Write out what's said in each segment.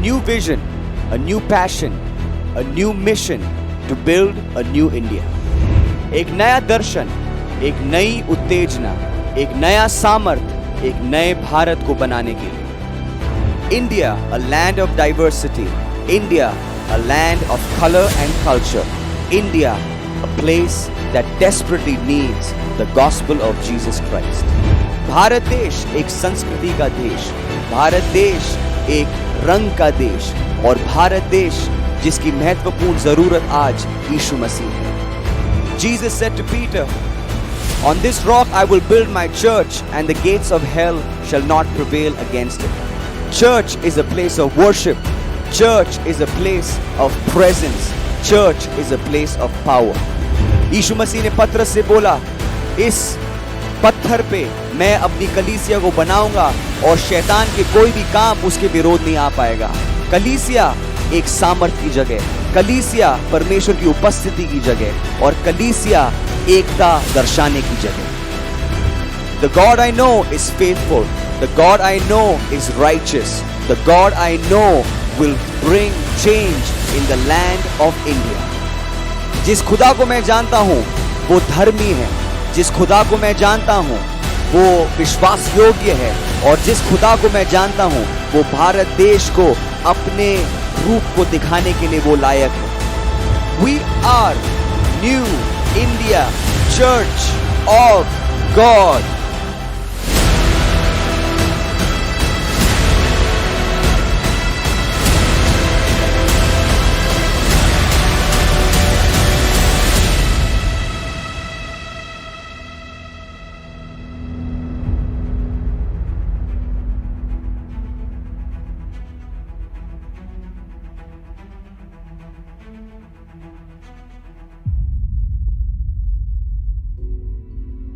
new vision, a new passion, a new mission to build a new India. एक नया दर्शन, एक नई उत्तेजना, एक नया सामर्थ्य, एक नए भारत को बनाने के लिए. India, a land of diversity. India, a land of color and culture. India, a place that desperately needs the gospel of Jesus Christ. Bharat देश एक संस्कृति का देश, भारत देश एक रंग का देश और भारत देश जिसकी महत्वपूर्ण जरूरत आज यीशु मसीह है. Jesus said to Peter, "On this rock I will build my church and the gates of hell shall not prevail against it." Church is a place of worship. Church is a place of presence. Church is a place of power. यीशु मसीह ने पतरस से बोला, इस पत्थर पे मैं अपनी कलीसिया को बनाऊंगा और शैतान के कोई भी काम उसके विरोध नहीं आ पाएगा. कलीसिया एक सामर्थ्य की जगह, कलीसिया परमेश्वर की उपस्थिति की जगह और कलीसिया एकता दर्शाने की जगह. The God I know is faithful. The God I know is righteous. The God I know will bring change in the land of India. जिस खुदा को मैं जानता हूँ वो धर्मी है, जिस खुदा को मैं जानता हूँ वो विश्वास योग्य है और जिस खुदा को मैं जानता हूँ वो भारत देश को अपने रूप को दिखाने के लिए वो लायक है. We are New India Church of God.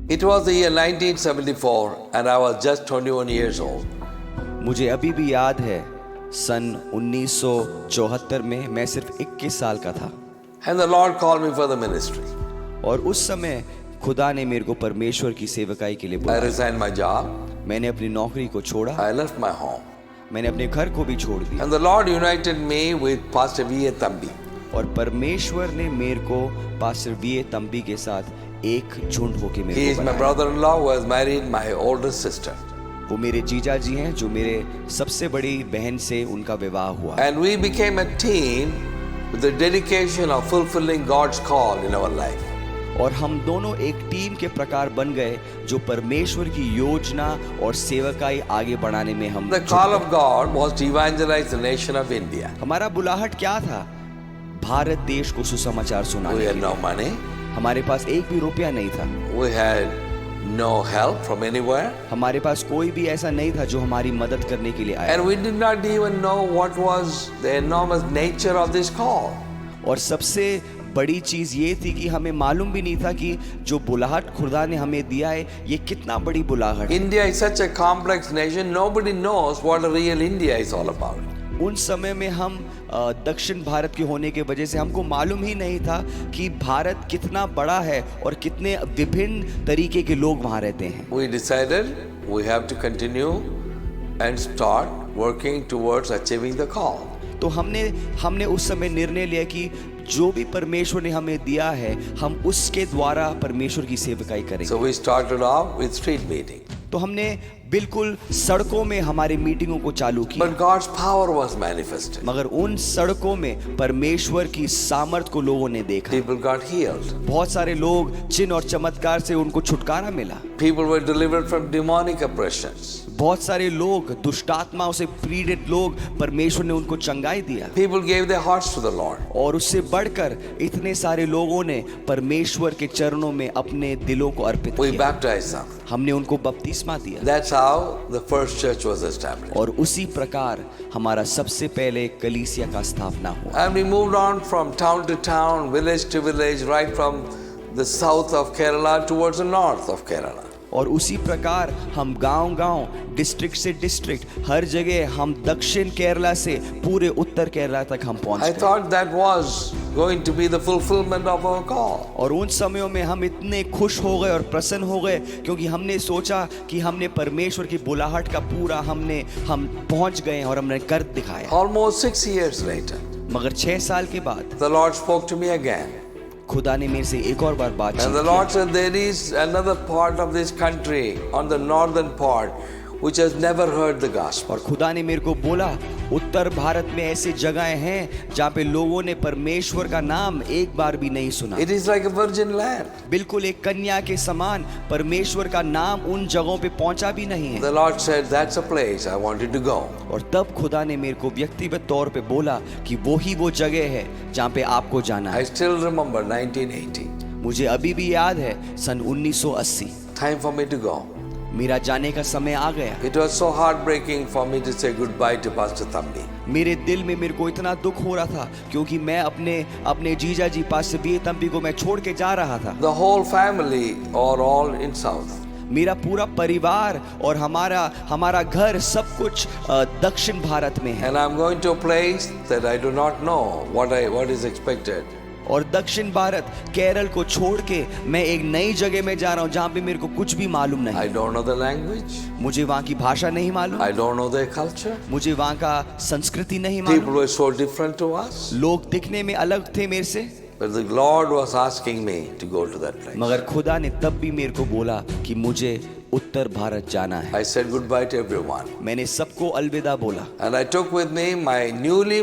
It was the year 1974 and I was just 21 years old. मुझे अभी भी याद है सन 1974 में मैं सिर्फ 21 साल का था. And the Lord called me for the ministry. और उस समय खुदा ने मेरे को परमेश्वर की सेवकाई के लिए I बुलाया. resigned my job. मैंने अपनी नौकरी को छोड़ा, I left my home. मैंने अपने घर को भी छोड़ दिया And the Lord united me with Pastor V.A. Thambi. और परमेश्वर ने मेरे को पास्टर वी.ए. तंबी के साथ एक झुंड होके He मेरे is को my बनाया. brother-in-law who has married my older sister. वो मेरे जीजा जी हैं जो मेरे सबसे बड़ी बहन से उनका विवाह हुआ. And we became a team with the dedication of fulfilling God's call in our life. और हम दोनों एक टीम के प्रकार बन गए जो परमेश्वर की योजना और सेवकाई आगे बढ़ाने में हम The call of God was to evangelize the nation of India. हमारा बुलाहट क्या था? भारत देश को सुसमाचार सुनाने We के had लिए. no money. हमारे पास एक भी रुपया नहीं था. We had no help from anywhere. हमारे पास कोई भी ऐसा नहीं था जो हमारी मदद करने के लिए आया. And we did not even know what was the enormous nature of this call. और सबसे बड़ी चीज ये थी कि हमें मालूम भी नहीं था कि जो बुलाहट खुदा ने हमें दिया है ये कितना बड़ी बुलाहट है. India is such a complex nation, nobody knows what a real India is all about. उन समय में हम दक्षिण भारत के होने के वजह से हमको मालूम ही नहीं था कि भारत कितना बड़ा है और कितने विभिन्न तरीके के लोग वहाँ रहते हैं. We decided we have to continue and start working towards achieving the call. तो हमने उस समय निर्णय लिया कि जो भी परमेश्वर ने हमें दिया है हम उसके द्वारा परमेश्वर की सेवकाई करेंगे. So we started off with street meeting. तो हमने बिल्कुल सड़कों में हमारी मीटिंगों को चालू किया. But God's power was manifested. मगर उन सड़कों में परमेश्वर की सामर्थ को लोगों ने देखा. People got healed. बहुत सारे लोग चिन्ह और चमत्कार से उनको छुटकारा मिला. People were delivered from demonic oppressions. बहुत सारे लोग दुष्टात्माओं से पीड़ित लोग परमेश्वर ने उनको चंगाई दिया. People gave their hearts to the Lord. और उससे बढ़कर इतने सारे लोगों ने परमेश्वर के चरणों में अपने दिलों को अर्पित We किया. baptized them. हमने उनको बपतिस्मा दिया. That's how the first church was established. और उसी प्रकार हमारा सबसे पहले कलीसिया का स्थापना हुआ. And we moved on from town to town, village to village, right from the south of Kerala towards the north of Kerala. और उसी प्रकार हम गांव-गांव, डिस्ट्रिक्ट से डिस्ट्रिक्ट, हर जगह हम दक्षिण केरला से पूरे उत्तर केरला तक हम पहुंच I गए. thought that was going to be the fulfillment of our call. और उन समयों में हम इतने खुश हो गए और प्रसन्न हो गए क्योंकि हमने सोचा कि हमने परमेश्वर की बुलाहट का पूरा हम पहुंच गए और हमने कर दिखाया। Almost 6 years later, मगर 6 साल के बाद the Lord spoke to me again. खुदा ने मेरे से एक और बार बात And the Lord said, there is another part of this country, on the northern part, which has never heard the gospel. और खुदा ने मेरे को बोला, उत्तर भारत में ऐसी जगहें हैं जहाँ पे लोगों ने परमेश्वर का नाम एक बार भी नहीं सुना। It is like a virgin land. बिल्कुल एक कन्या के समान परमेश्वर का नाम उन जगहों पे पहुंचा भी नहीं है। The Lord said, that's a place I want you to go. और तब खुदा ने मेरे को व्यक्तिगत तौर पे बोला कि वो जगह है जहाँ पे आपको जाना है। I still remember 1980. मुझे अभी भी याद है सन 1980। Time for me to go. मेरा जाने का समय आ गया। It was so heartbreaking for me to say goodbye to Pastor Thambi. मेरे दिल में मेरे को इतना दुख हो रहा था क्योंकि मैं अपने जीजा जी पास्टर बी तंबी को मैं छोड़ के जा रहा था। The whole family are all in south. मेरा पूरा परिवार और हमारा घर सब कुछ दक्षिण भारत में है। And I'm going to a place that I do not know what is expected. और दक्षिण भारत केरल को छोड़ के मैं एक नई जगह में जा रहा हूँ जहाँ पे मेरे को कुछ भी मालूम नहीं। I don't know the language. मुझे वहाँ की भाषा नहीं मालूम। I don't know their culture. मुझे वहाँ का संस्कृति नहीं People मालूम। were so different to us. लोग दिखने में अलग थे मेरे से। But the Lord was asking me to go to that place. मगर खुदा ने तब भी मेरे को बोला कि मुझे उत्तर भारत जाना है। I said goodbye to everyone. मैंने सबको अलविदा बोला। And I took with me my newly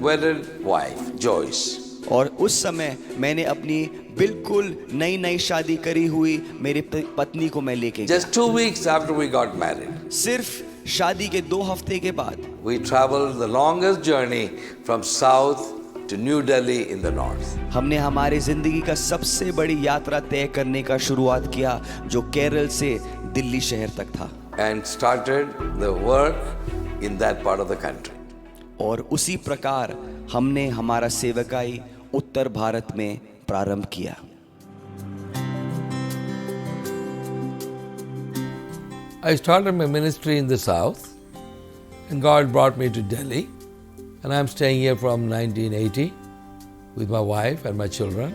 wedded wife, Joyce. और उस समय मैंने अपनी बिल्कुल नई शादी करी हुई मेरी पत्नी को मैं लेके Just 2 weeks after we got married, सिर्फ शादी के 2 हफ्ते के बाद we traveled the longest journey from south to New Delhi in the north. हमने हमारी जिंदगी का सबसे बड़ी यात्रा तय करने का शुरुआत किया जो केरल से दिल्ली शहर तक था। And started the work in that part of the country. और उसी प्रकार हमने हमारा सेवकाई उत्तर भारत में प्रारंभ किया। I started my ministry in the south, and God brought me to Delhi, and I'm staying here from 1980 with my wife and my children.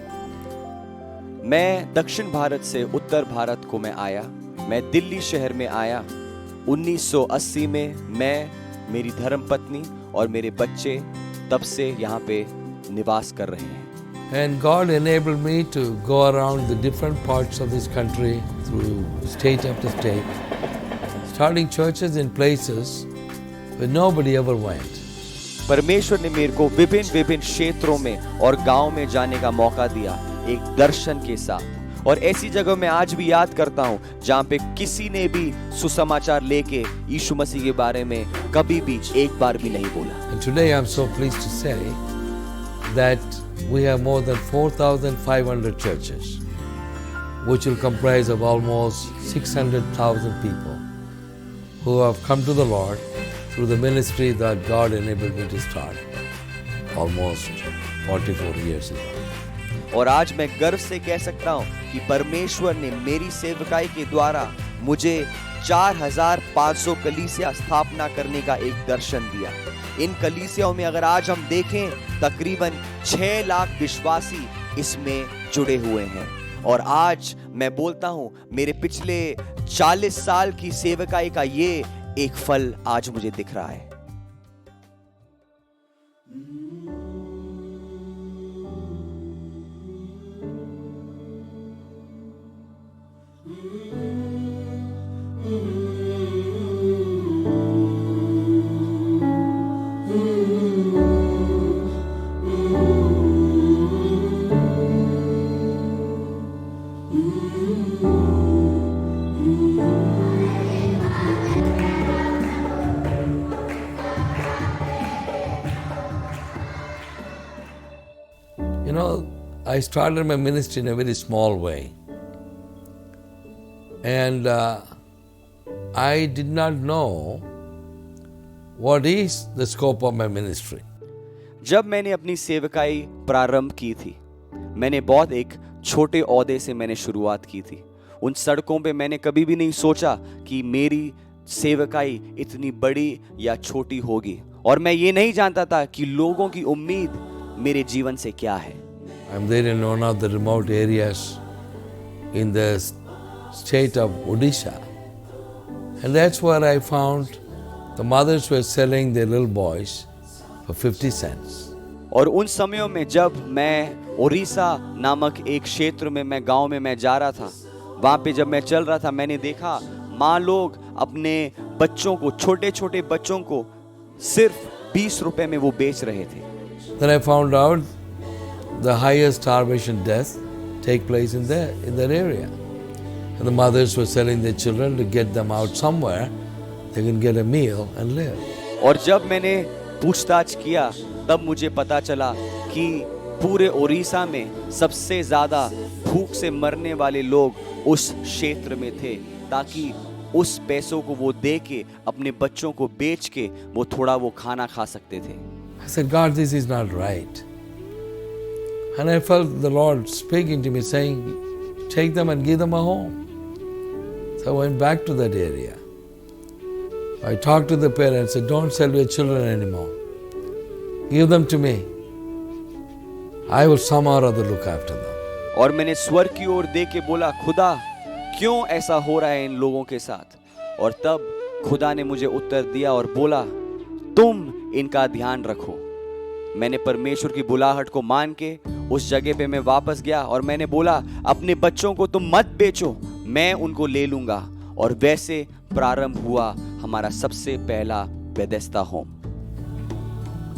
मैं दक्षिण भारत से उत्तर भारत को मैं आया। मैं दिल्ली शहर में आया 1980 में। मैं, मेरी धर्मपत्नी और मेरे बच्चे तब से यहाँ पे निवास कर रहे हैं। And God enabled me to go around the different parts of this country through state after state, starting churches in places where nobody ever went. परमेश्वर ने मेरे को विभिन्न क्षेत्रों में और गांव में जाने का मौका दिया एक दर्शन के साथ। और ऐसी जगह मैं आज भी याद करता हूँ जहाँ पे किसी ने भी सुसमाचार लेके यीशु मसीह के बारे में कभी भी एक बार भी नहीं बोला। And today I'm so pleased to say that we have more than 4,500 churches, which will comprise of almost 600,000 people who have come to the Lord through the ministry that God enabled me to start almost 44 years ago. और आज मैं गर्व से कह सकता हूँ कि परमेश्वर ने मेरी सेवकाई के द्वारा मुझे 4,500 कलीसिया स्थापना करने का एक दर्शन दिया। इन कलीसियाओं में अगर आज हम देखें तकरीबन 6 लाख विश्वासी इसमें जुड़े हुए हैं। और आज मैं बोलता हूँ मेरे पिछले 40 साल की सेवकाई का ये एक फल आज मुझे दिख रहा है। You know, I started my ministry in a very small way. And I did not know what is the scope of my ministry. जब मैंने अपनी सेवकाई प्रारंभ की थी, मैंने बहुत एक छोटे ओहदे से मैंने शुरुआत की थी। उन सड़कों पे मैंने कभी भी नहीं सोचा कि मेरी सेवकाई इतनी बड़ी या छोटी होगी। और मैं ये नहीं जानता था कि लोगों की उम्मीद मेरे जीवन से क्या है। I'm there in one of the remote areas in the state of Odisha. And that's where I found the mothers were selling their little boys for 50 cents. और उन समयों में जब मैं ओडिशा नामक एक क्षेत्र में मैं गांव में मैं जा रहा था, वहां पे जब मैं चल रहा था, मैंने देखा माँ लोग अपने बच्चों को, छोटे छोटे बच्चों को सिर्फ 20 रुपए में वो बेच रहे थे. Then I found out the highest starvation death take place in that area. And the mothers were selling their children to get them out somewhere they can get a meal and live. और जब मैंने पूछताछ किया तब मुझे पता चला कि पूरे ओडिशा में सबसे ज़्यादा भूख से मरने वाले लोग उस क्षेत्र में थे, ताकि उस पैसों को वो दे के अपने बच्चों को बेच के वो थोड़ा वो खाना खा सकते थे. I said, God, this is not right. And I felt the Lord speaking to me saying, take them and give them a home. So I went back to that area. I talked to the parents, said, don't sell your children anymore. Give them to me. I will somehow or other look after them. और मैंने स्वर्ग की ओर देख के बोला, खुदा क्यों ऐसा हो रहा है इन लोगों के साथ? और तब खुदा ने मुझे उत्तर दिया और बोला, तुम इनका ध्यान रखो. मैंने परमेश्वर की बुलाहट को मान के उस जगह पे मैं वापस गया और मैंने बोला, अपने बच्चों को तुम मत बेचो, मैं उनको ले लूंगा. और वैसे प्रारंभ हुआ हमारा सबसे पहला Bethesda home.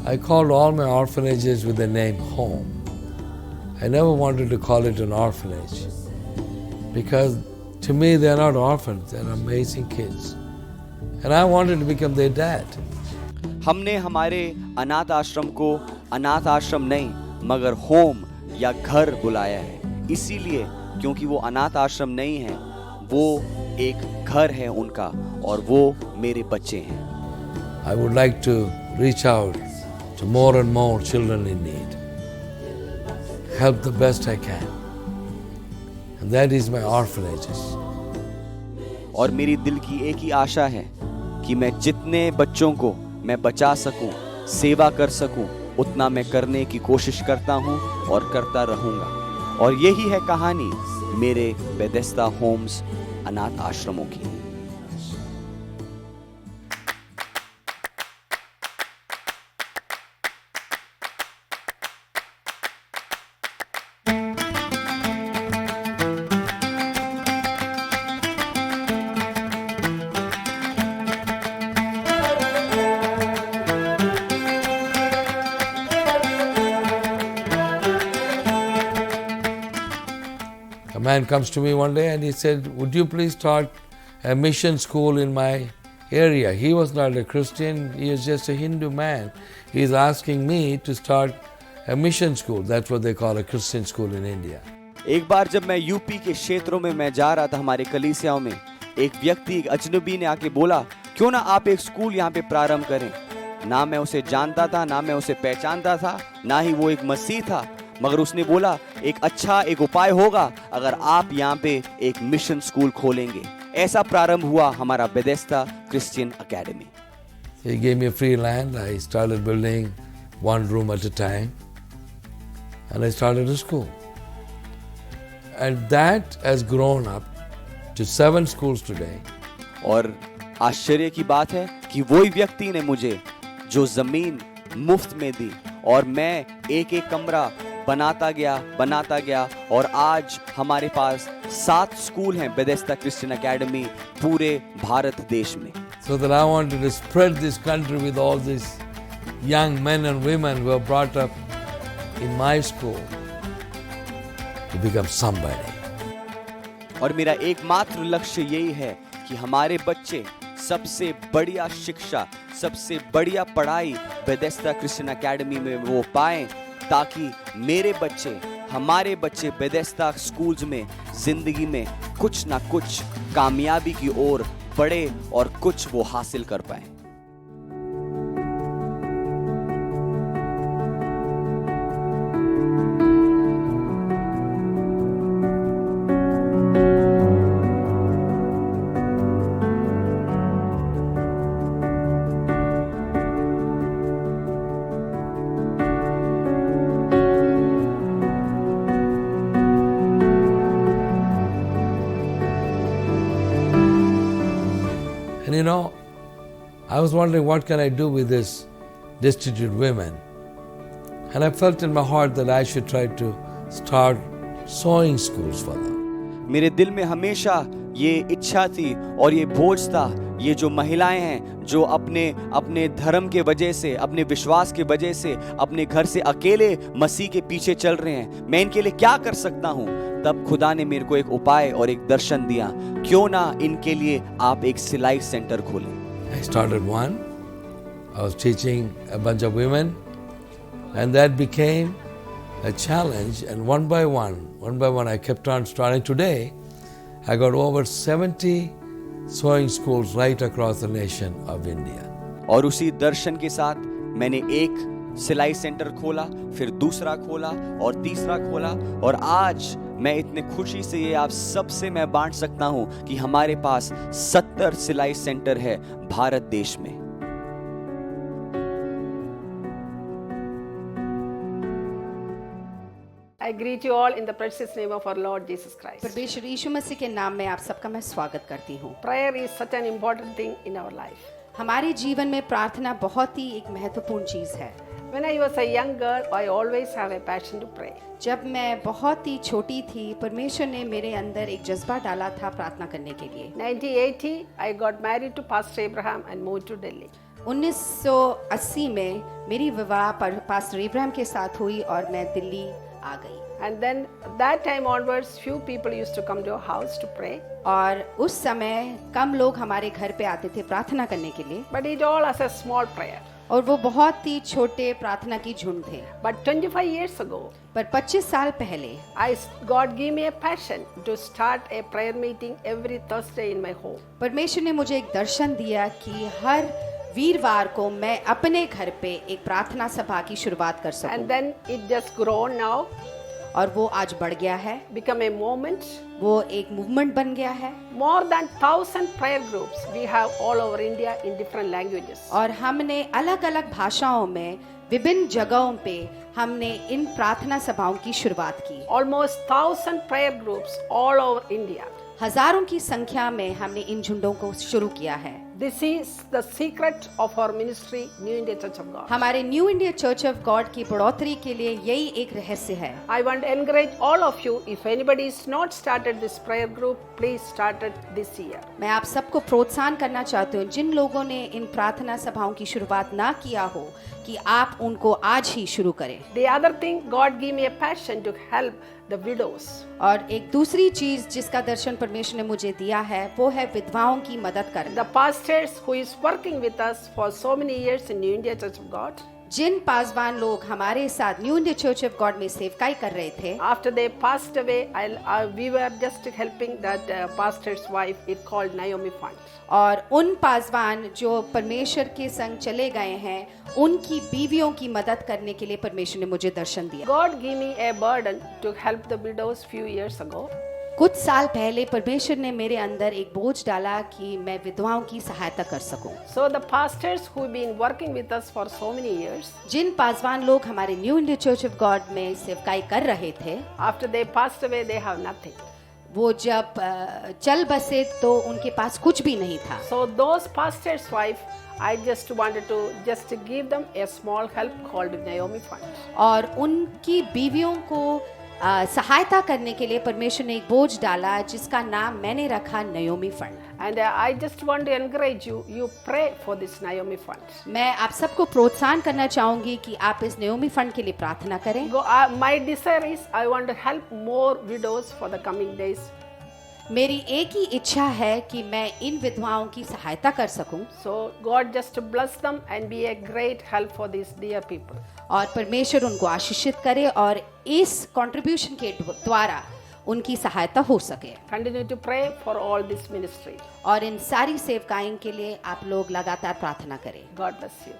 I called all my orphanages with the name home. I never wanted to call it an orphanage because to me they're not orphans, they're amazing kids. And I wanted to become their dad. हमने हमारे अनाथ आश्रम को अनाथ आश्रम नहीं मगर home या घर बुलाया है, इसीलिए क्योंकि वो अनाथ आश्रम नहीं है, वो एक घर है उनका और वो मेरे बच्चे हैं. I would like to reach out to more and more children in need. Help the best I can. And that is my orphanages. और मेरी दिल की एक ही आशा है कि मैं जितने बच्चों को मैं बचा सकूं, सेवा कर सकूं, उतना मैं करने की कोशिश करता हूं और करता रहूंगा. और यही है कहानी मेरे बेथेस्दा होम्स अनाथ आश्रमों की. A man comes to me one day and he said, would you please start a mission school in my area? He was not a Christian, he was just a Hindu man. He is asking me to start a mission school. That's what they call a Christian school in India. एक बार जब मैं UP के क्षेत्रों में मैं जा रहा था हमारे कलीसियाओं में, एक व्यक्ति, एक अजनबी ने आके बोला, क्यों ना आप एक स्कूल यहाँ पे प्रारंभ करें. ना मैं उसे जानता था, ना मैं उसे पहचानता था, ना ही वो एक मसीह था, मगर उसने बोला एक अच्छा एक उपाय होगा अगर आप यहाँ पे एक मिशन स्कूल खोलेंगे. ऐसा प्रारंभ हुआ हमारा Bethesda Christian academy. He gave me free land. I started building one room at a time. And I started a school. And that has grown up to 7 schools today. और आश्चर्य की बात है कि वही व्यक्ति ने मुझे जो जमीन मुफ्त में दी और मैं एक एक कमरा बनाता गया और आज हमारे पास 7 स्कूल हैं बेथेस्दा क्रिश्चियन एकेडमी पूरे भारत देश में. So that I wanted to spread this country with all these young men and women who are brought up in my school to become somebody. और मेरा एकमात्र लक्ष्य यही है कि हमारे बच्चे सबसे बढ़िया शिक्षा, सबसे बढ़िया पढ़ाई बेथेस्दा क्रिश्चियन एकेडमी में वो पाएं, ताकि मेरे बच्चे, हमारे बच्चे बेथेस्दा स्कूल्स में जिंदगी में कुछ ना कुछ कामयाबी की ओर बढ़े और कुछ वो हासिल कर पाएं. And you know, I was wondering what can I do with these destitute women. And I felt in my heart that I should try to start sewing schools for them. मेरे दिल में हमेशा ये इच्छा थी और ये बोझ था, ये जो महिलाएं हैं जो अपने धर्म के वजह से, अपने विश्वास के वजह से अपने घर से अकेले मसीह के पीछे चल रहे हैं, मैं इनके लिए क्या कर सकता हूँ। तब खुदा ने मेरे को एक उपाय और एक दर्शन दिया, क्यों ना इनके लिए आप एक सिलाई सेंटर खोलें। I started one. I was teaching a bunch of women, and that became a challenge. And one by one, I kept on starting. Today, I got over 70 sewing schools right across the nation of India. और उसी दर्शन के साथ मैंने एक सिलाई centre खोला, फिर दूसरा खोला और तीसरा खोला, और आज मैं इतने खुशी से ये आप सबसे मैं बांट सकता हूं कि हमारे पास 70 सिलाई सेंटर है भारत देश में। I greet you all in the precious name of our Lord Jesus Christ. परमेश्वर यीशु मसीह के नाम में आप सबका मैं स्वागत करती हूँ। Prayer is such an important thing in our life. हमारे जीवन में प्रार्थना बहुत ही एक महत्वपूर्ण चीज है। When I was a young girl, I always have a passion to pray. जब मैं बहुत ही छोटी थी, परमेश्वर ने मेरे अंदर एक जज्बा डाला था प्रार्थना करने के लिए। 1980, I got married to Pastor Abraham and moved to Delhi. 1980 में मेरी विवाह पास्टर इब्राहिम के साथ हुई और मैं दिल्ली आ गई। And then that time onwards, few people used to come to our house to pray. और उस समय कम लोग हमारे घर पे आते थे प्रार्थना करने के लिए, But it all as a small prayer. और वो बहुत ही छोटे प्रार्थना की झुंड थे। But 25 years ago, पर 25 साल पहले God gave me a passion to start a prayer meeting every Thursday in my home. परमेश्वर ने मुझे एक दर्शन दिया कि हर वीरवार को मैं अपने घर पे एक प्रार्थना सभा की शुरुआत कर सकूं। And then it just grown now, और वो आज बढ़ गया है, become a movement. वो एक मूवमेंट बन गया है। More than 1,000 prayer groups we have all over India in different languages. और हमने अलग अलग भाषाओं में विभिन्न जगहों पे हमने इन प्रार्थना सभाओं की शुरुआत की। Almost 1,000 prayer groups all over India. हजारों की संख्या में हमने इन झुंडों को शुरू किया है। This is the secret of our ministry, New India Church of God. हमारे new India church of God की बढ़ोतरी के लिए यही एक रहस्य है। I want to encourage all of you, if anybody is not started this prayer group, please start it this year. मैं आप सबको प्रोत्साहन करना चाहती हूँ, जिन लोगों ने इन प्रार्थना सभाओं की शुरुआत ना किया हो, कि आप उनको आज ही शुरू करें। The other thing, God gave me a passion to help the widows. और एक दूसरी चीज जिसका दर्शन परमेश्वर ने मुझे दिया है, वो है विधवाओं की मदद करना। The pastors who is working with us for so many years in New India Church of God, जिन पासवान लोग हमारे साथ new India church of God में सेवकाई कर रहे थे, after they passed away, we were just helping that pastor's wife. It called Naomi Fund. और उन पासवान जो परमेश्वर के संग चले गए हैं, उनकी बीवियों की मदद करने के लिए परमेश्वर ने मुझे दर्शन दिया। God gave me a burden to help the widows few years ago. कुछ साल पहले परमेश्वर ने मेरे अंदर एक बोझ डाला कि मैं विधवाओं की सहायता कर सकूं। So the pastors who've been working with us for so many years, जिन पासवान लोग हमारे new India church of God में सेवकाई कर रहे थे, after they passed away, they have nothing. वो जब चल बसे तो उनके पास कुछ भी नहीं था। So those pastors' wife, I just wanted to just give them a small help called Naomi Fund. और उनकी बीवियों को सहायता करने के लिए परमेश्वर ने एक बोझ डाला जिसका नाम मैंने रखा नयोमी fund. And I just want to encourage you, you pray for this Naomi Fund. मैं आप सबको प्रोत्साहन करना चाहूंगी कि आप इस नयोमी फंड के लिए प्रार्थना करें। My desire is I want to help more widows for the coming days. मेरी एक ही इच्छा है कि मैं इन विधवाओं की सहायता कर सकूं। So God just bless them and be a great help for these dear people. और परमेश्वर उनको आशीषित करे और इस कंट्रीब्यूशन के द्वारा उनकी सहायता हो सके। Continue to pray for all this ministry. और इन सारी सेवकाई के लिए आप लोग लगातार प्रार्थना करें। God bless you.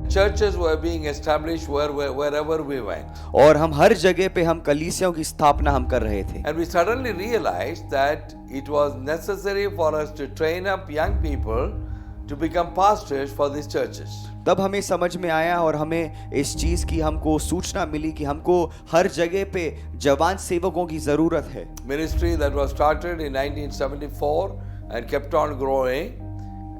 Churches were being established wherever we went. और हम हर जगह पे हम कलीसियाओं की स्थापना हम कर रहे थे। And we suddenly realized that it was necessary for us to train up young people to become pastors for these churches. तब हमें समझ में आया और हमें इस चीज़ की हमको सूचना मिली कि हमको हर जगह पे जवान सेवकों की ज़रूरत है। Ministry that was started in 1974 and kept on growing,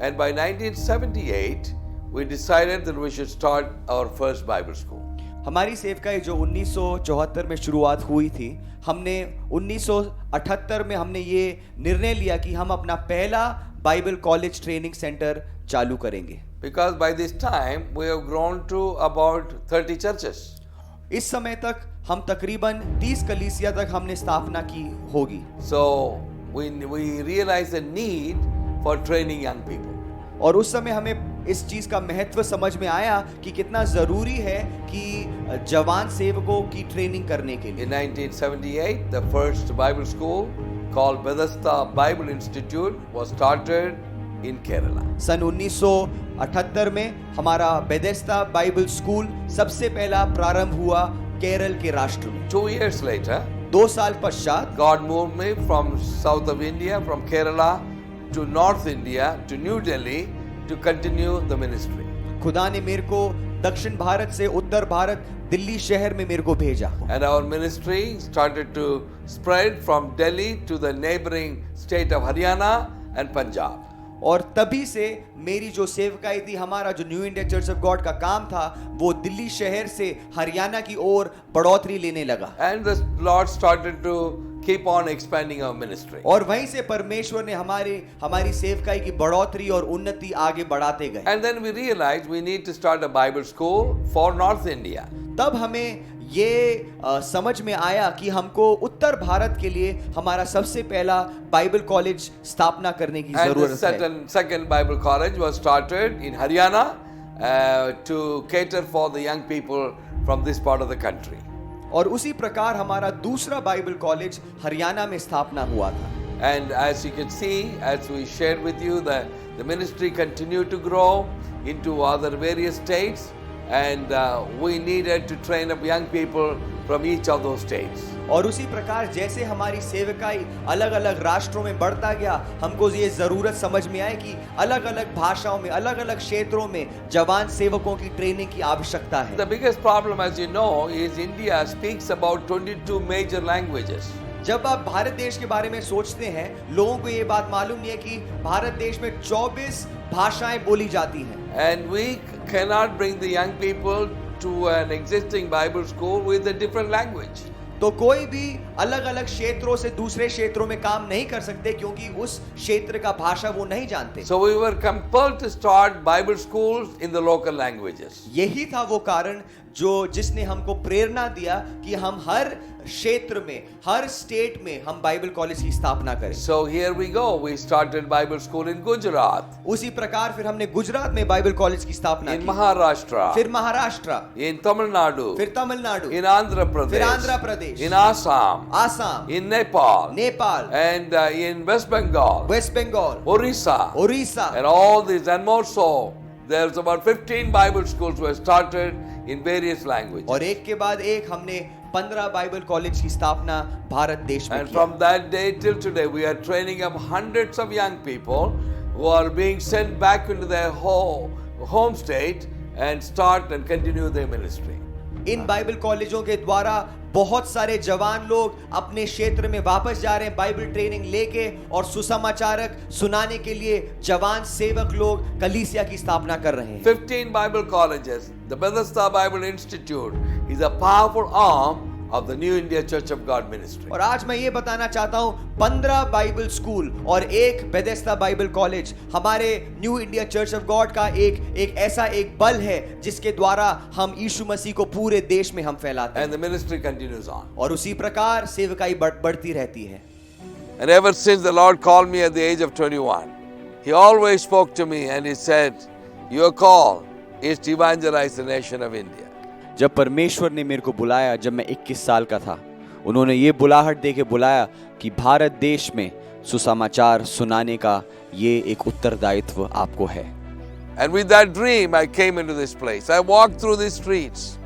and by 1978 we decided that we should start our first Bible school. हमारी सेवकाई जो 1974 में शुरुआत हुई थी, हमने 1978 में हमने ये निर्णय लिया कि हम अपना पहला बाइबल कॉलेज ट्रेनिंग सेंटर चालू करेंगे। Because by this time we have grown to about 30 churches. इस समय तक हम तकरीबन 30 कलीसिया तक हमने स्थापना की होगी। So we realized the need for training young people. और उस समय हमें इस चीज का महत्व समझ में आया कि कितना जरूरी है कि जवान सेवकों की ट्रेनिंग करने के लिए। In 1978, the first Bible school called Bethesda Bible Institute was started in Kerala. सन 1978 में हमारा बेथेस्दा बाइबल स्कूल सबसे पहला प्रारंभ हुआ केरल के राष्ट्र में। 2 years later, 2 साल पश्चात God moved me from south of India, from Kerala to North India to New Delhi to continue the ministry. खुदा ने मेरे को दक्षिण भारत से उत्तर भारत दिल्ली शहर में मेरे को भेजा। And our ministry started to spread from Delhi to the neighboring state of Haryana and Punjab. और तभी से मेरी जो सेवकाई थी, हमारा जो new India church of God का काम था, वो दिल्ली शहर से हरियाणा की ओर बढ़ोतरी लेने लगा। And the Lord started to keep on expanding our ministry. और वहीं से परमेश्वर ने हमारी सेवकाई की बढ़ोतरी और उन्नति आगे बढ़ाते गए। And then we realized we need to start a Bible school for North India. तब हमें ये समझ में आया कि हमको उत्तर भारत के लिए हमारा सबसे पहला बाइबल कॉलेज स्थापना करने की And the जरूरत है। second Bible college was started in Haryana to cater for the young people from this part of the country. और उसी प्रकार हमारा दूसरा बाइबल कॉलेज हरियाणा में स्थापना हुआ था। And as you can see, as we shared with you, the ministry continued to grow into other various states, and we needed to train up young people from each of those states. और उसी प्रकार जैसे हमारी सेवकाई अलग अलग राष्ट्रों में बढ़ता गया, हमको ये जरूरत समझ में आई कि अलग अलग भाषाओं में अलग अलग क्षेत्रों में जवान सेवकों की ट्रेनिंग की आवश्यकता है। The biggest problem, as you know, is India speaks about 22 major languages. जब आप भारत देश के बारे में सोचते हैं, लोगों को ये बात मालूम नहीं है कि भारत देश में 24 भाषाएं बोली जाती हैं। And we cannot bring the young people to an existing Bible school with a different language. तो कोई भी अलग अलग क्षेत्रों से दूसरे क्षेत्रों में काम नहीं कर सकते क्योंकि उस क्षेत्र का भाषा वो नहीं जानते। So we were compelled to start Bible schools in the local languages. यही था वो कारण जिसने हमको प्रेरणा दिया कि हम हर क्षेत्र में, हर स्टेट में हम बाइबल कॉलेज की स्थापना करें। So here we go. We started Bible school in Gujarat, उसी प्रकार फिर हमने गुजरात में बाइबल कॉलेज की स्थापना in की, Maharashtra, फिर महाराष्ट्र, in Tamil Nadu, फिर तमिलनाडु, in Andhra फिर Andhra Pradesh, Pradesh, in Assam, Assam, in Nepal, Nepal, and in West Bengal, waste Bengal, Orissa, Orissa, and all these and more so. There's about 15 Bible schools were started in various languages. और एक के बाद एक हमने 15 Bible college की स्थापना भारत देश में And की। from that day till today, we are training up hundreds of young people who are being sent back into their home state and start and continue their ministry. In Bible कॉलेजों के द्वारा बहुत सारे जवान लोग अपने क्षेत्र में वापस जा रहे हैं बाइबल ट्रेनिंग लेके, और सुसमाचारक सुनाने के लिए जवान सेवक लोग कलीसिया की स्थापना कर रहे हैं। 15 Bible colleges. The Bethesda Bible Institute is a powerful arm of the New India Church of God ministry. और आज मैं ये बताना चाहता हूँ, 15 बाइबल स्कूल और एक बेथेस्दा बाइबल कॉलेज हमारे new India church of God का एक ऐसा एक बल है जिसके द्वारा हम यीशु मसीह को पूरे देश में हम फैलाते हैं। And the ministry continues on. और उसी प्रकार सेवकाई बढ़ती रहती है। And ever since the Lord called me at the age of 21, He always spoke to me and He said, your call is to evangelize the nation of India. जब परमेश्वर ने मेरे को बुलाया, जब मैं 21 साल का था, उन्होंने ये बुलाहट दे के बुलाया कि भारत देश में सुसमाचार सुनाने का ये एक उत्तरदायित्व आपको है। And with that dream, I came into this place. I walked through these streets,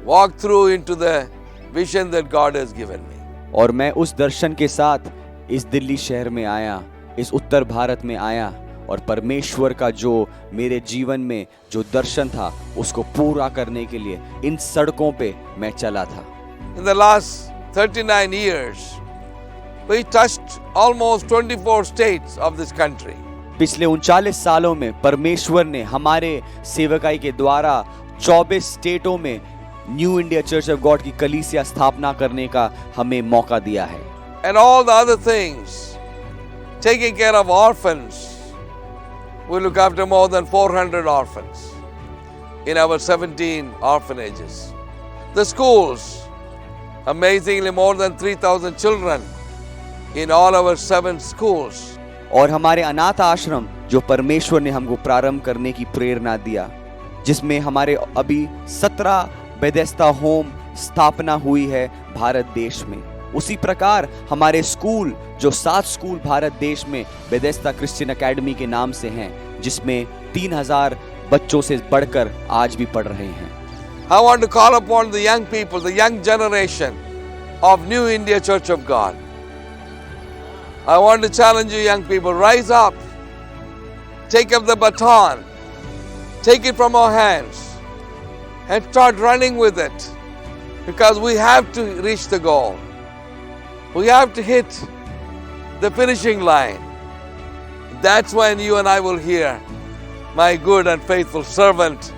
walked through into the vision that God has given me. और मैं उस दर्शन के साथ इस दिल्ली शहर में आया, इस उत्तर भारत में आया, और परमेश्वर का जो मेरे जीवन में जो दर्शन था उसको पूरा करने के लिए इन सड़कों पे मैं चला था। In the last 39 years, we touched almost 24 states of this country. पिछले 39 सालों में परमेश्वर ने हमारे सेवकाई के द्वारा 24 स्टेटों में new India church of God की कलीसिया स्थापना करने का हमें मौका दिया है। And all the other things, taking care of orphans. We look after more than 400 orphans in our 17 orphanages. The schools, amazingly more than 3,000 children in all our 7 schools. और हमारे अनाथ आश्रम जो परमेश्वर ने हमको प्रारंभ करने की प्रेरणा दिया, जिसमें हमारे अभी 17 बेथेस्दा होम स्थापना हुई है भारत देश में। उसी प्रकार हमारे स्कूल जो 7 स्कूल भारत देश में बेथेस्दा क्रिश्चियन एकेडमी के नाम से हैं, जिसमें 3000 बच्चों से बढ़कर आज भी पढ़ रहे हैं। I want to call upon the young people, the young generation of New India Church of God. I want to challenge you young people, rise up, take up the baton, take it from our hands and start running with it, because we have to reach the goal. We have to hit the finishing line. That's when you and I will hear, my good and faithful servant,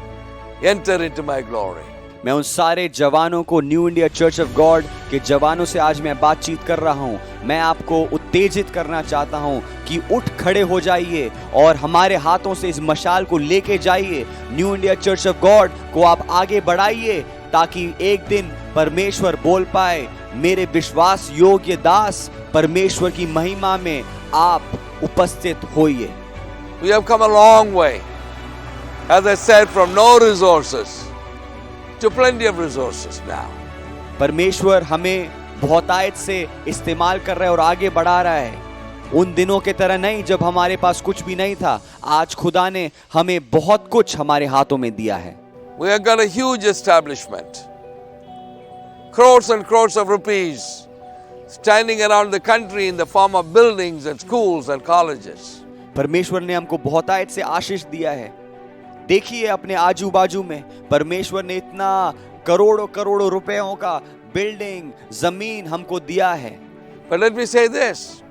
enter into my glory. मैं उन सारे जवानों को, new India church of God के जवानों से आज मैं बातचीत कर रहा हूं। मैं आपको उत्तेजित करना चाहता हूं कि उठ खड़े हो जाइए और हमारे हाथों से इस मशाल को लेके जाइए। New India church of God को आप आगे बढ़ाइए, ताकि एक दिन परमेश्वर बोल पाए, मेरे विश्वास योग्य दास, परमेश्वर की महिमा में आप उपस्थित होइए। We have come a long way, as I said, from no resources to plenty of resources now. परमेश्वर हमें बहुतायत से इस्तेमाल कर रहा है और आगे बढ़ा रहा है। उन दिनों के तरह नहीं जब हमारे पास कुछ भी नहीं था। आज खुदा ने हमें बहुत कुछ हमारे हाथों में दिया है। We have got a huge establishment, crores and crores of rupees standing around the country in the form of buildings and schools and colleges. परमेश्वर ने हमको बहुतायत से आशीष दिया है। देखिए अपने आजू बाजू में परमेश्वर ने इतना करोड़ों करोड़ों रुपयों का बिल्डिंग, जमीन हमको दिया है। But let me say this,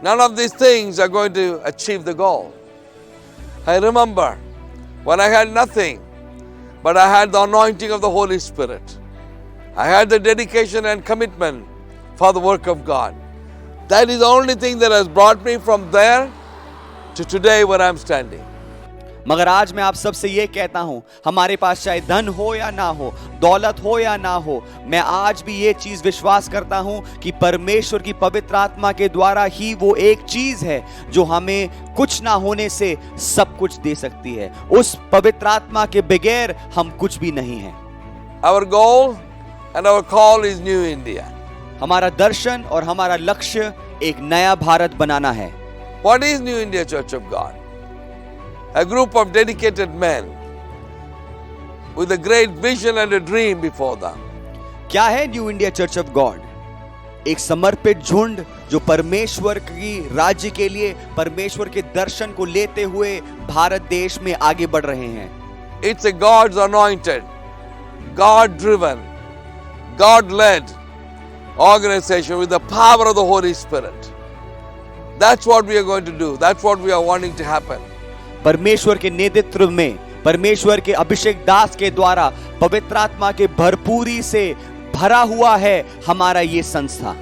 none of these things are going to achieve the goal. I remember when I had nothing, but I had the anointing of the Holy Spirit. I had the dedication and commitment for the work of God. That is the only thing that has brought me from there to today where I'm standing. मगर आज मैं आप सबसे ये कहता हूं, हमारे पास चाहे धन हो या ना हो, दौलत हो या ना हो, मैं आज भी ये चीज विश्वास करता हूं कि परमेश्वर की पवित्र आत्मा के द्वारा ही वो एक चीज है जो हमें कुछ ना होने से सब कुछ दे सकती है। उस पवित्र आत्मा के बगैर हम कुछ भी नहीं हैं। Our goal and our call is New India. हमारा दर्शन और हमारा लक्ष्य एक नया भारत बनाना है। What is New India Church of God? A group of dedicated men with a great vision and a dream before them. क्या है new India church of God? एक समर्पित झुंड जो परमेश्वर की राज्य के लिए, परमेश्वर के दर्शन को लेते हुए भारत देश में आगे बढ़ रहे हैं। It's a God's anointed, God driven, God led organization with the power of the Holy Spirit. That's what we are going to do. That's what we are wanting to happen. परमेश्वर के नेतृत्व में, परमेश्वर के अभिषेक दास के द्वारा पवित्र आत्मा के भरपूरी से भरा हुआ है हमारा ये संस्था।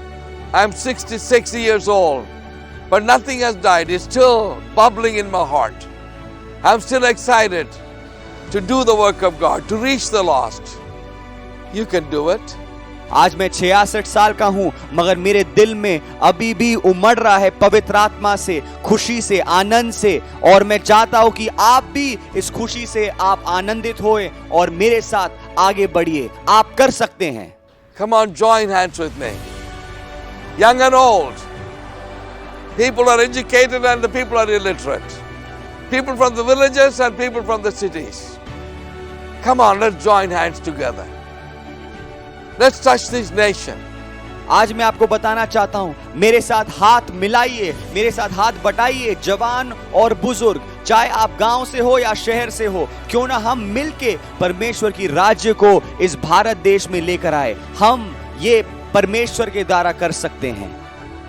I'm 66 years old, but nothing has died. It's still bubbling in my heart. I'm still excited to do the work of God, to reach the lost. You can do it. आज मैं 66 साल का हूं, मगर मेरे दिल में अभी भी उमड़ रहा है पवित्र आत्मा से, खुशी से, आनंद से, और मैं चाहता हूं कि आप भी इस खुशी से आप आनंदित होए और मेरे साथ आगे बढ़िए। आप कर सकते हैं। Come on, join hands with me. Young and old. People are educated and the people are illiterate. People from the villages and people from the cities. Come on, let's join hands together. Let's touch this nation. आज मैं आपको बताना चाहता हूं, मेरे साथ हाथ मिलाइए, मेरे साथ हाथ बटाइए, जवान और बुजुर्ग, चाहे आप गांव से हो या शहर से हो, क्यों ना हम मिलके परमेश्वर की राज्य को इस भारत देश में लेकर आए। हम ये परमेश्वर के द्वारा कर सकते हैं।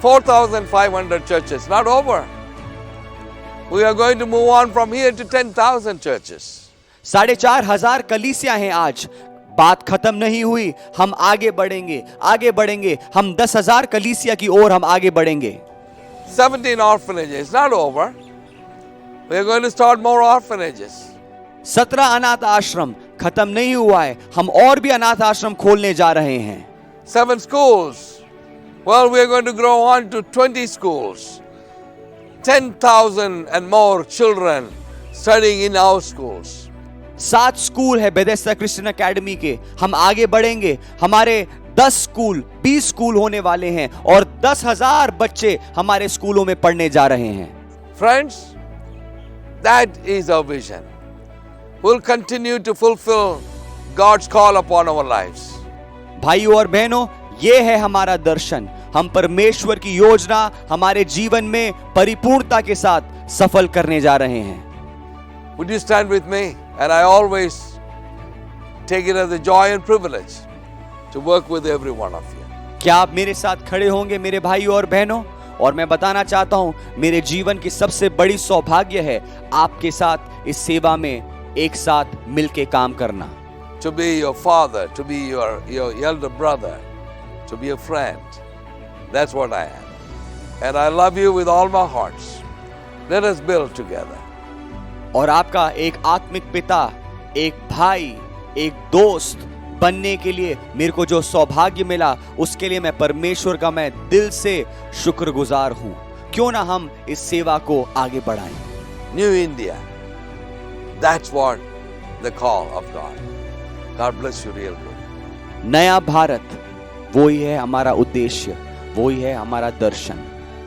4,500 churches, not over. We are going to move on from here to 10,000 churches. 4,500 कलीसिया हैं आज। बात खत्म नहीं हुई, हम आगे बढ़ेंगे, आगे बढ़ेंगे। हम 10,000 कलीसिया की ओर हम आगे बढ़ेंगे। 17 orphanages, not over. We are going to start more orphanages. 17 अनाथ आश्रम खत्म नहीं हुआ है, हम और भी अनाथ आश्रम खोलने जा रहे हैं। 7 schools. Well, we are going to grow on to 20 schools. 10,000 and more children studying in our schools. 7 school है बेथेस्दा क्रिश्चियन एकेडमी के, हम आगे बढ़ेंगे। हमारे 10 स्कूल, 20 स्कूल होने वाले हैं और 10,000 बच्चे हमारे स्कूलों में पढ़ने जा रहे हैं। Friends, that is our vision. We'll continue to fulfill God's call upon our lives. भाइयों और बहनों, ये है हमारा दर्शन। हम परमेश्वर की योजना हमारे जीवन में परिपूर्णता के साथ सफल करने जा रहे हैं। Would you stand with me? And I always take it as a joy and privilege to work with every one of you. क्या आप मेरे साथ खड़े होंगे मेरे भाइयों और बहनों? और मैं बताना चाहता हूं, मेरे जीवन की सबसे बड़ी सौभाग्य है आपके साथ इस सेवा में एक साथ मिलके काम करना। To be your father, to be your elder brother, to be a friend. That's what I am. And I love you with all my heart. Let us build together. और आपका एक आत्मिक पिता, एक भाई, एक दोस्त बनने के लिए मेरे को जो सौभाग्य मिला, उसके लिए मैं परमेश्वर का मैं दिल से शुक्रगुजार हूं। क्यों ना हम इस सेवा को आगे बढ़ाएं। New India. That's what the call of God. God bless you real good. नया भारत, वो ही है हमारा उद्देश्य, वो ही है हमारा दर्शन।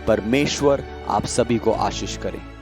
परमेश्वर आप सभी को आशीष करे।